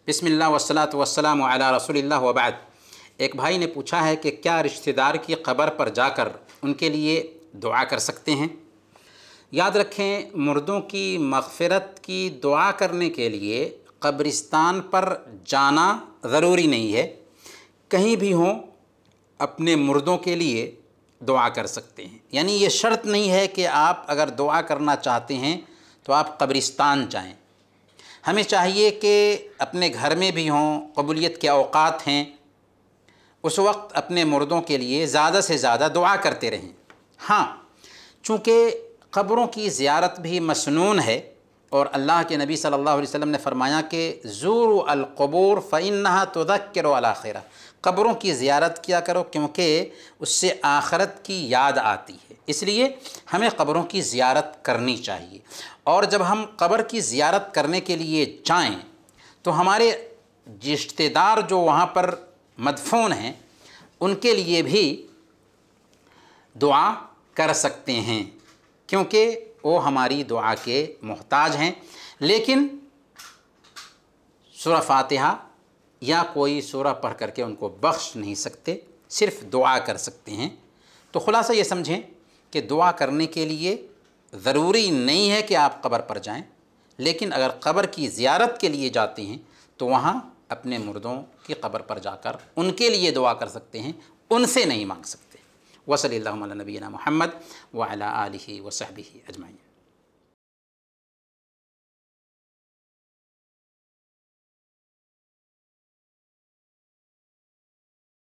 बिस्मिल्लाह वस्सलातु वस्सलामु अला रसूलिल्लाह व बाद। एक भाई ने पूछा है कि क्या रिश्तेदार की क़ब्र पर जाकर उनके लिए दुआ कर सकते हैं। याद रखें, मुर्दों की मग़फ़िरत की दुआ करने के लिए कब्रिस्तान पर जाना ज़रूरी नहीं है। कहीं भी हों अपने मुर्दों के लिए दुआ कर सकते हैं। यानी ये शर्त नहीं है कि आप अगर दुआ करना चाहते हैं तो आप कब्रिस्तान जाएं। हमें चाहिए कि अपने घर में भी हों, कबूलियत के औक़ात हैं, उस वक्त अपने मुर्दों के लिए ज़्यादा से ज़्यादा दुआ करते रहें। हाँ, चूँकि क़ब्रों की ज़ियारत भी मसनून है और अल्लाह के नबी सल्लल्लाहु अलैहि वसल्लम ने फ़रमाया कि ज़ूरु अल-क़ुबूर फ़इन्नहा तुज़क्किरु अल-आख़िरा। क़ब्रों की ज़ियारत किया करो क्योंकि उससे आखिरत की याद आती है, इसलिए हमें क़ब्रों की ज़ियारत करनी चाहिए। और जब हम क़ब्र की ज़ियारत करने के लिए जाएं तो हमारे रिश्तेदार जो वहाँ पर मदफ़ून हैं उनके लिए भी दुआ कर सकते हैं, क्योंकि वो हमारी दुआ के मोहताज हैं। लेकिन सूरह फ़ातिहा या कोई सूरह पढ़ करके उनको बख्श नहीं सकते, सिर्फ़ दुआ कर सकते हैं। तो ख़ुलासा ये समझें कि दुआ करने के लिए ज़रूरी नहीं है कि आप क़ब्र पर जाएं, लेकिन अगर क़ब्र की ज़ियारत के लिए जाते हैं तो वहाँ अपने मुर्दों की क़ब्र पर जाकर उनके लिए दुआ कर सकते हैं, उनसे नहीं मांग सकते। वसल्लल्लाहु अला नबीना मुहम्मद व अला आलिहि व सहबिहि अजमाइन।